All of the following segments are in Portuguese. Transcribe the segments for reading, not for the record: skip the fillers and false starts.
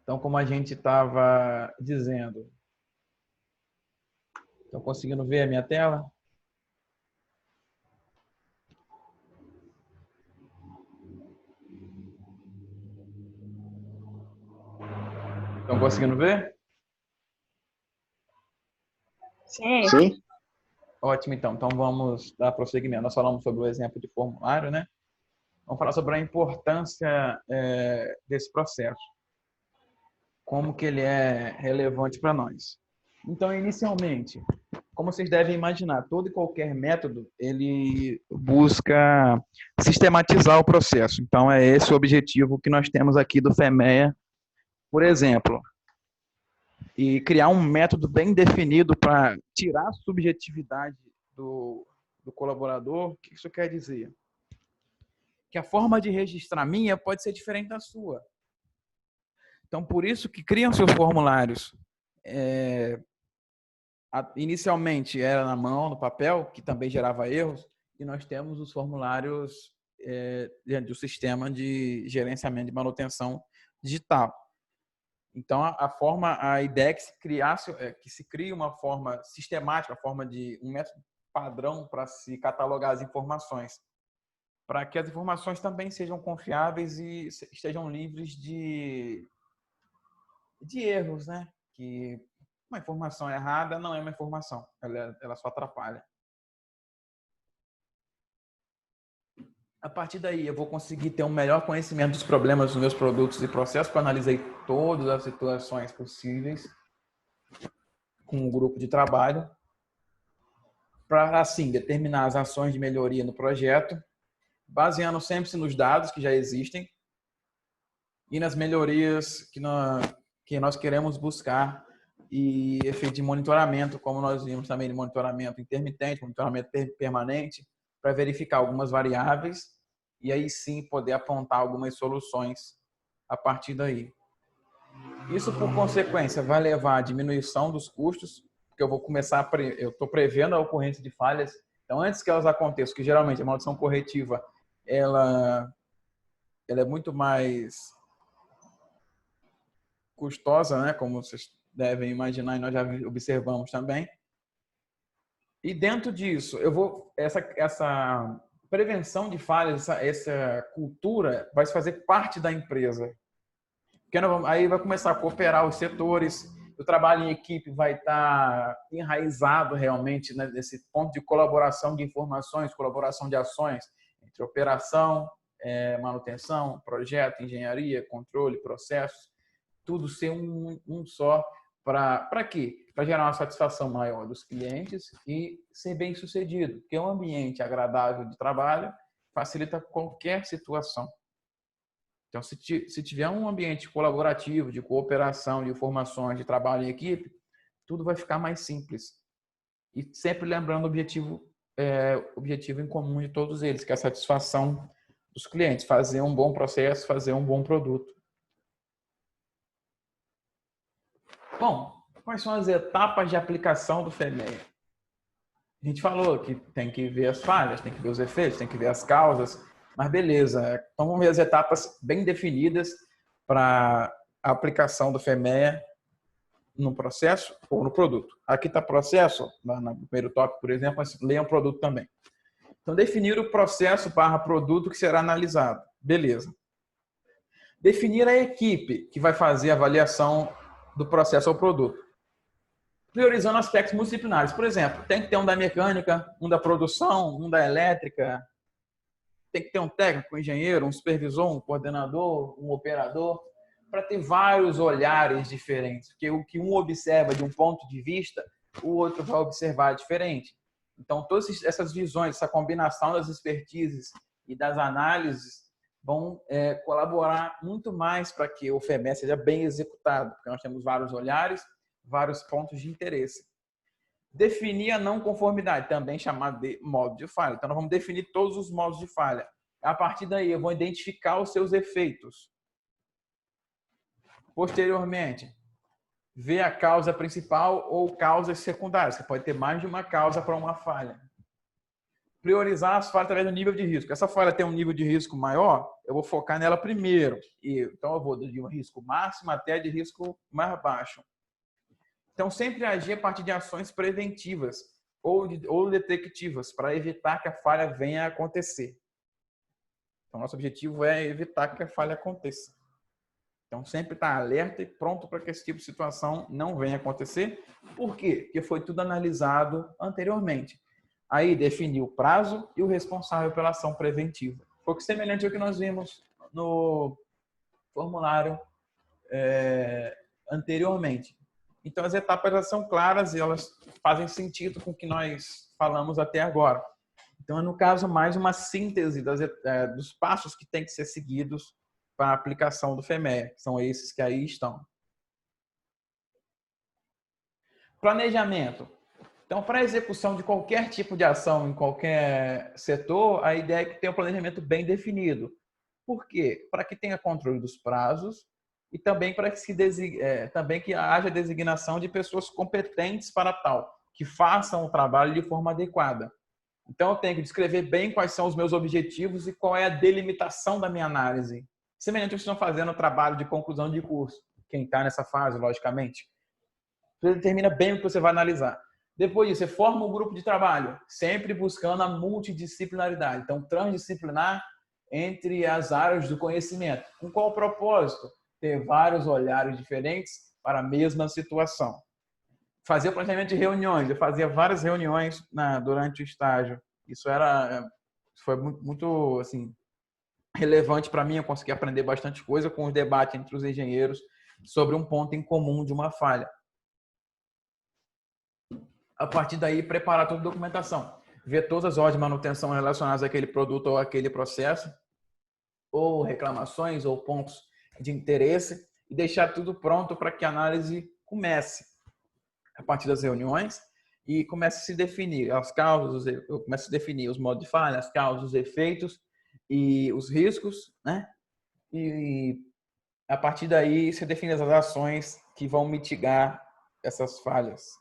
Então, como a gente estava dizendo, estão conseguindo ver a minha tela? Estão conseguindo ver? Sim. Sim? Ótimo, então. Então, vamos dar prosseguimento. Nós falamos sobre o exemplo de formulário, né? Vamos falar sobre a importância desse processo. Como que ele é relevante para nós. Então, inicialmente, como vocês devem imaginar, todo e qualquer método, ele busca sistematizar o processo. Então, é esse o objetivo que nós temos aqui do FEMEA, por exemplo. E criar um método bem definido para tirar a subjetividade do colaborador. O que isso quer dizer? Que a forma de registrar minha pode ser diferente da sua. Então, por isso que criam seus formulários. Inicialmente era na mão, no papel, que também gerava erros, e nós temos os formulários dentro do sistema de gerenciamento de manutenção digital. Então, a ideia é que se crie uma forma sistemática, um método padrão para se catalogar as informações, para que as informações também sejam confiáveis e estejam livres de erros, né? Que uma informação errada não é uma informação, ela só atrapalha. A partir daí, eu vou conseguir ter um melhor conhecimento dos problemas dos meus produtos e processos, porque eu analisei todas as situações possíveis com um grupo de trabalho, para, assim, determinar as ações de melhoria no projeto, baseando sempre nos dados que já existem e nas melhorias que nós queremos buscar e efeito de monitoramento, como nós vimos também de monitoramento intermitente, monitoramento permanente, para verificar algumas variáveis e aí sim poder apontar algumas soluções a partir daí. Isso, por consequência, vai levar à diminuição dos custos, porque eu estou prevendo a ocorrência de falhas. Então, antes que elas aconteçam, que geralmente a manutenção corretiva ela é muito mais custosa, né? Como vocês devem imaginar e nós já observamos também. E dentro disso, essa prevenção de falhas, essa cultura vai se fazer parte da empresa. Porque aí vai começar a cooperar os setores, o trabalho em equipe vai estar enraizado realmente, né, nesse ponto de colaboração de informações, colaboração de ações entre operação, manutenção, projeto, engenharia, controle, processos, tudo ser um só. Para quê? Para gerar uma satisfação maior dos clientes e ser bem sucedido, porque um ambiente agradável de trabalho facilita qualquer situação. Então, se tiver um ambiente colaborativo, de cooperação, de informações, de trabalho em equipe, tudo vai ficar mais simples. E sempre lembrando o objetivo em comum de todos eles, que é a satisfação dos clientes, fazer um bom processo, fazer um bom produto. Bom, quais são as etapas de aplicação do FEMEA? A gente falou que tem que ver as falhas, tem que ver os efeitos, tem que ver as causas, mas beleza. Então vamos ver as etapas bem definidas para a aplicação do FEMEA no processo ou no produto. Aqui está processo, no primeiro tópico, por exemplo, mas leiam produto também. Então, definir o processo / produto que será analisado. Beleza. Definir a equipe que vai fazer a avaliação do processo ou produto, priorizando aspectos multidisciplinares. Por exemplo, tem que ter um da mecânica, um da produção, um da elétrica, tem que ter um técnico, um engenheiro, um supervisor, um coordenador, um operador, para ter vários olhares diferentes, porque o que um observa de um ponto de vista, o outro vai observar diferente. Então, todas essas visões, essa combinação das expertises e das análises vão colaborar muito mais para que o FEMEA seja bem executado, porque nós temos vários olhares, vários pontos de interesse. Definir a não conformidade, também chamado de modo de falha. Então, nós vamos definir todos os modos de falha. A partir daí, eu vou identificar os seus efeitos. Posteriormente, ver a causa principal ou causas secundárias. Você pode ter mais de uma causa para uma falha. priorizar as falhas através do nível de risco. Essa falha tem um nível de risco maior, eu vou focar nela primeiro. Então, eu vou de um risco máximo até de risco mais baixo. Então, sempre agir a partir de ações preventivas ou detectivas para evitar que a falha venha a acontecer. Então, nosso objetivo é evitar que a falha aconteça. Então, sempre estar alerta e pronto para que esse tipo de situação não venha a acontecer. Por quê? Porque foi tudo analisado anteriormente. Aí, definir o prazo e o responsável pela ação preventiva. Foi semelhante ao que nós vimos no formulário anteriormente. Então, as etapas já são claras e elas fazem sentido com o que nós falamos até agora. Então, é, no caso, mais uma síntese dos passos que têm que ser seguidos para a aplicação do FEMEA, que são esses que aí estão. Planejamento. Então, para a execução de qualquer tipo de ação em qualquer setor, a ideia é que tenha um planejamento bem definido. Por quê? Para que tenha controle dos prazos e também para que, também que haja designação de pessoas competentes para tal, que façam o trabalho de forma adequada. Então, eu tenho que descrever bem quais são os meus objetivos e qual é a delimitação da minha análise. Semelhante ao que estão fazendo o trabalho de conclusão de curso. Quem está nessa fase, logicamente. Você determina bem o que você vai analisar. Depois disso, você forma um grupo de trabalho, sempre buscando a multidisciplinaridade. Então, transdisciplinar entre as áreas do conhecimento. Com qual propósito? Ter vários olhares diferentes para a mesma situação. Fazer o planejamento de reuniões. Eu fazia várias reuniões durante o estágio. Isso foi muito assim, relevante para mim. Eu consegui aprender bastante coisa com os debates entre os engenheiros sobre um ponto em comum de uma falha. A partir daí, preparar toda a documentação. Ver todas as ordens de manutenção relacionadas àquele produto ou àquele processo, ou reclamações ou pontos de interesse, e deixar tudo pronto para que a análise comece a partir das reuniões e comece a se definir as causas, comece a se definir os modos de falha, as causas, os efeitos e os riscos, né? E a partir daí se define as ações que vão mitigar essas falhas.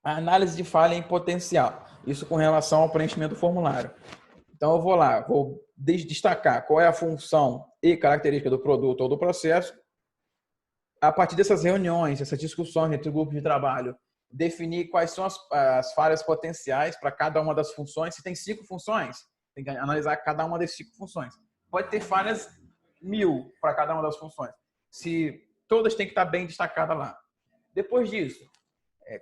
A análise de falha em potencial. Isso com relação ao preenchimento do formulário. Então, eu vou lá, vou destacar qual é a função e característica do produto ou do processo. A partir dessas reuniões, essas discussões entre o grupo de trabalho, definir quais são as falhas potenciais para cada uma das funções. Se tem 5 funções, tem que analisar cada uma das 5 funções. Pode ter falhas 1000 para cada uma das funções. Se todas têm que estar bem destacadas lá. Depois disso,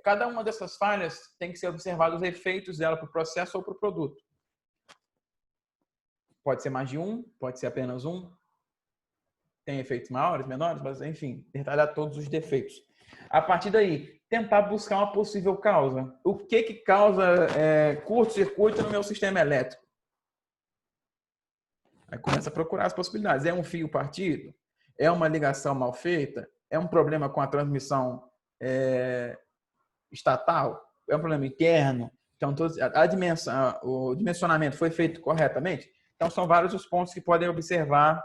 cada uma dessas falhas tem que ser observado os efeitos dela para o processo ou para o produto. Pode ser mais de um, pode ser apenas um. Tem efeitos maiores, menores, mas enfim, detalhar todos os defeitos. A partir daí, tentar buscar uma possível causa. O que causa curto-circuito no meu sistema elétrico? Aí começa a procurar as possibilidades. É um fio partido? É uma ligação mal feita? É um problema com a transmissão estatal? É um problema interno? Então, o dimensionamento foi feito corretamente? Então, são vários os pontos que podem observar,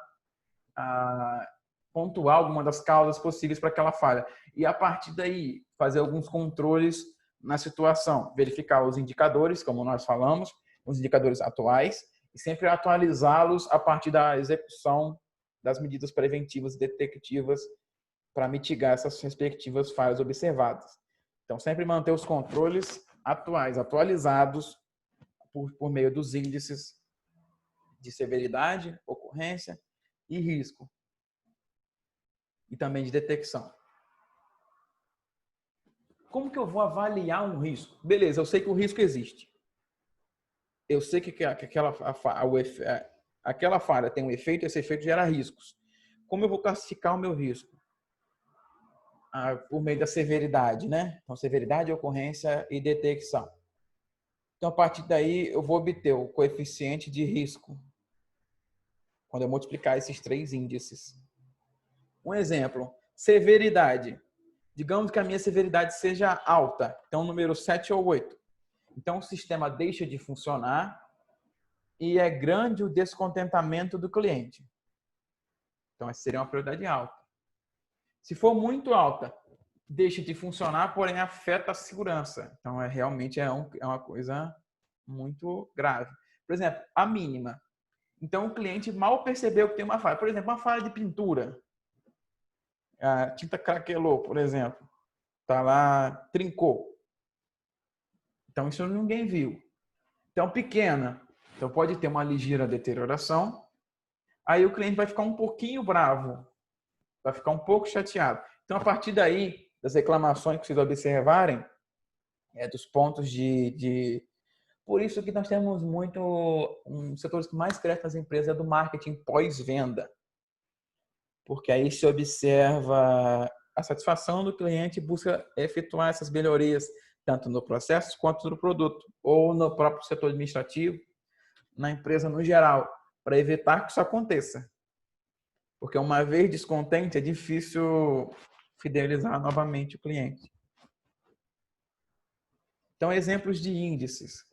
pontuar alguma das causas possíveis para aquela falha. E, a partir daí, fazer alguns controles na situação. Verificar os indicadores, como nós falamos, os indicadores atuais, e sempre atualizá-los a partir da execução das medidas preventivas e detectivas para mitigar essas respectivas falhas observadas. Então, sempre manter os controles atuais, atualizados por meio dos índices de severidade, ocorrência e risco. E também de detecção. Como que eu vou avaliar um risco? Beleza, eu sei que o risco existe. Eu sei que aquela falha tem um efeito, esse efeito gera riscos. Como eu vou classificar o meu risco? Por meio da severidade, né? Então, severidade, ocorrência e detecção. Então, a partir daí, eu vou obter o coeficiente de risco quando eu multiplicar esses 3 índices. Um exemplo, severidade. Digamos que a minha severidade seja alta, então número 7 ou 8. Então, o sistema deixa de funcionar e é grande o descontentamento do cliente. Então, essa seria uma prioridade alta. Se for muito alta, deixa de funcionar, porém afeta a segurança. Então, realmente é uma coisa muito grave. Por exemplo, a mínima. Então, o cliente mal percebeu que tem uma falha. Por exemplo, uma falha de pintura. A tinta craquelou, por exemplo. Tá lá, trincou. Então, isso ninguém viu. Então, pequena. Então, pode ter uma ligeira deterioração. Aí o cliente vai ficar um pouquinho bravo. Vai ficar um pouco chateado. Então, a partir daí, das reclamações que vocês observarem, dos pontos de... Por isso que nós temos muito... Um dos setores que mais cresce nas empresas é do marketing pós-venda. Porque aí se observa a satisfação do cliente e busca efetuar essas melhorias tanto no processo quanto no produto, ou no próprio setor administrativo, na empresa no geral, para evitar que isso aconteça. Porque uma vez descontente, é difícil fidelizar novamente o cliente. Então, exemplos de índices.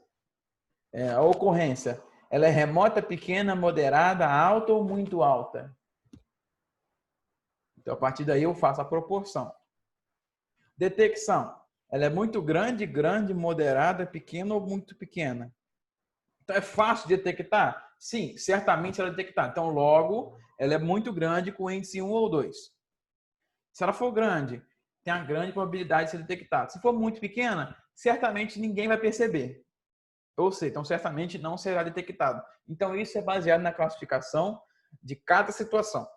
A ocorrência, ela é remota, pequena, moderada, alta ou muito alta? Então, a partir daí, eu faço a proporção. Detecção, ela é muito grande, grande, moderada, pequena ou muito pequena? Então, é fácil de detectar? Sim, certamente ela é detectar. Então, logo, ela é muito grande com índice 1 ou 2. Se ela for grande, tem a grande probabilidade de ser detectada. Se for muito pequena, certamente ninguém vai perceber. Ou seja, então certamente não será detectado. Então isso é baseado na classificação de cada situação.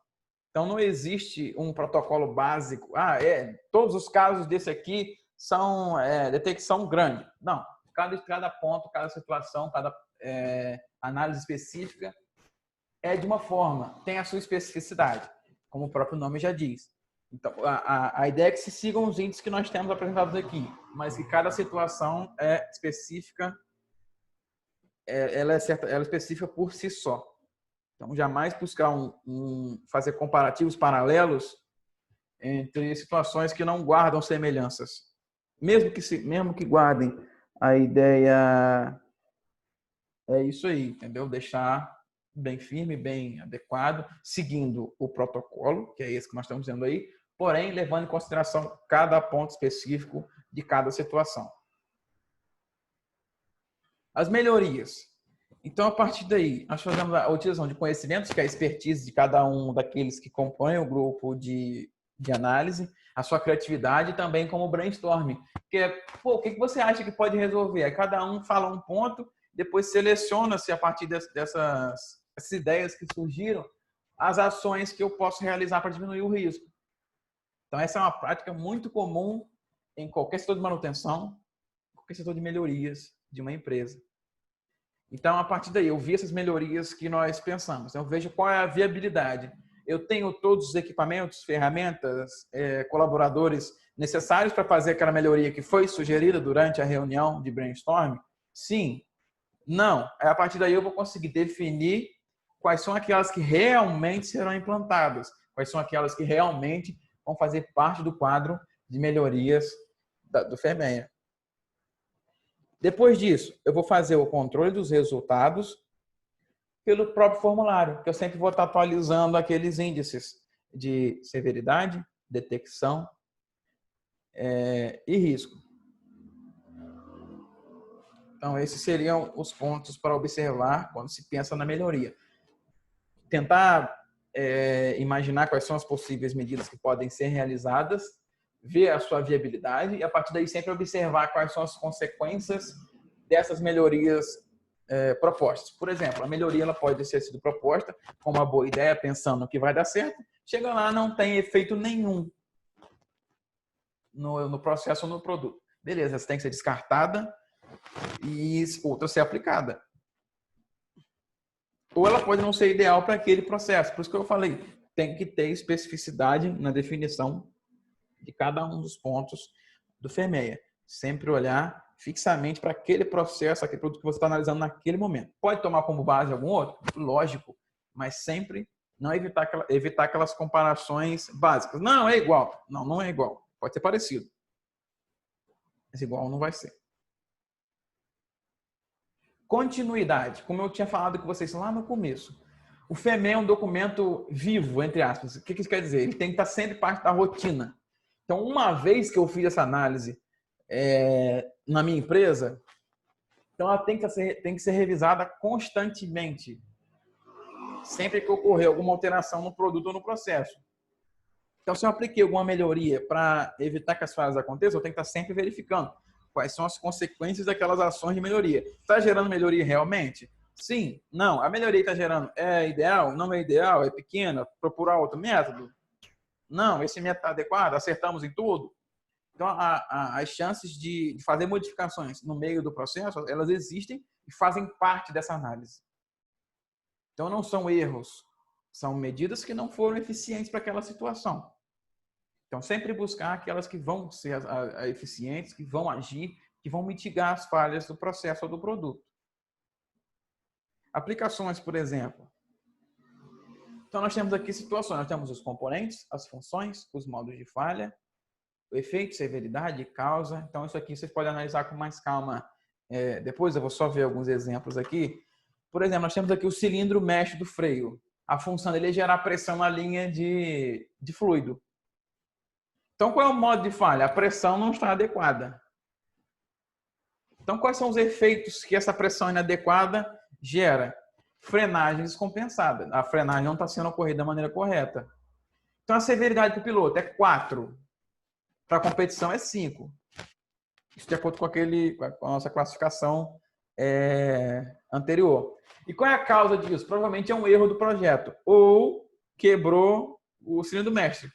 Então não existe um protocolo básico. Todos os casos desse aqui são detecção grande. Não, cada ponto, cada situação, cada análise específica é de uma forma, tem a sua especificidade, como o próprio nome já diz. Então, a ideia é que se sigam os índices que nós temos apresentados aqui, mas que cada situação é específica, ela é específica por si só. Então, jamais buscar fazer comparativos paralelos entre situações que não guardam semelhanças. Mesmo que guardem, a ideia é isso aí, entendeu? Deixar bem firme, bem adequado, seguindo o protocolo, que é esse que nós estamos dizendo aí, porém levando em consideração cada ponto específico de cada situação. As melhorias. Então, a partir daí, nós fazemos a utilização de conhecimentos, que é a expertise de cada um daqueles que compõem o grupo de análise, a sua criatividade também como brainstorming. Que o que você acha que pode resolver? Aí cada um fala um ponto, depois seleciona-se a partir dessas ideias que surgiram, as ações que eu posso realizar para diminuir o risco. Então, essa é uma prática muito comum em qualquer setor de manutenção, qualquer setor de melhorias de uma empresa. Então, a partir daí, eu vi essas melhorias que nós pensamos. Eu vejo qual é a viabilidade. Eu tenho todos os equipamentos, ferramentas, colaboradores necessários para fazer aquela melhoria que foi sugerida durante a reunião de brainstorm? Sim. Não. A partir daí, eu vou conseguir definir quais são aquelas que realmente serão implantadas, quais são aquelas que realmente vão fazer parte do quadro de melhorias do FEMEA. Depois disso, eu vou fazer o controle dos resultados pelo próprio formulário, que eu sempre vou estar atualizando aqueles índices de severidade, detecção e risco. Então, esses seriam os pontos para observar quando se pensa na melhoria. Tentar imaginar quais são as possíveis medidas que podem ser realizadas, ver a sua viabilidade e, a partir daí, sempre observar quais são as consequências dessas melhorias propostas. Por exemplo, a melhoria ela pode ter sido proposta com uma boa ideia, pensando que vai dar certo, chega lá, não tem efeito nenhum no processo ou no produto. Beleza, essa tem que ser descartada e outra ser aplicada. Ou ela pode não ser ideal para aquele processo. Por isso que eu falei, tem que ter especificidade na definição de cada um dos pontos do FEMEA. Sempre olhar fixamente para aquele processo, aquele produto que você está analisando naquele momento. Pode tomar como base algum outro? Lógico, mas sempre não evitar aquelas comparações básicas. Não, é igual. Não, não é igual. Pode ser parecido. Mas igual não vai ser. Continuidade. Como eu tinha falado com vocês lá no começo. O FEMEA é um documento vivo, entre aspas. O que isso quer dizer? Ele tem que estar sempre parte da rotina. Então, uma vez que eu fiz essa análise na minha empresa, então ela tem que ser revisada constantemente, sempre que ocorrer alguma alteração no produto ou no processo. Então, se eu apliquei alguma melhoria para evitar que as falhas aconteçam, eu tenho que estar sempre verificando quais são as consequências daquelas ações de melhoria. Está gerando melhoria realmente? Sim, não. A melhoria está gerando é ideal? Não é ideal? É pequena? Procurar outro método? Não, esse método está adequado? Acertamos em tudo? Então, as chances de fazer modificações no meio do processo, elas existem e fazem parte dessa análise. Então, não são erros, são medidas que não foram eficientes para aquela situação. Então, sempre buscar aquelas que vão ser eficientes, que vão agir, que vão mitigar as falhas do processo ou do produto. Aplicações, por exemplo. Então, nós temos aqui situações. Nós temos os componentes, as funções, os modos de falha, o efeito, severidade, causa. Então, isso aqui vocês podem analisar com mais calma. Depois eu vou só ver alguns exemplos aqui. Por exemplo, nós temos aqui o cilindro mesh do freio. A função dele é gerar pressão na linha de fluido. Então, qual é o modo de falha? A pressão não está adequada. Então, quais são os efeitos que essa pressão inadequada gera? Frenagem descompensada. A frenagem não está sendo ocorrida da maneira correta. Então, a severidade para o piloto é 4. Para a competição é 5. Isso de acordo com a nossa classificação anterior. E qual é a causa disso? Provavelmente é um erro do projeto. Ou quebrou o cilindro mestre.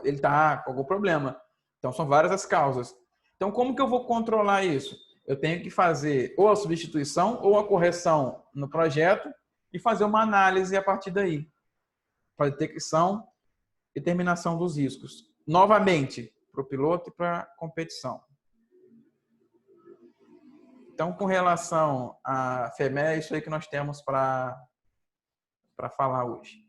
Ele está com algum problema. Então, são várias as causas. Então, como que eu vou controlar isso? Eu tenho que fazer ou a substituição ou a correção no projeto e fazer uma análise a partir daí. Para detecção e determinação dos riscos. Novamente, para o piloto e para a competição. Então, com relação à FEMEA, é isso aí que nós temos para falar hoje.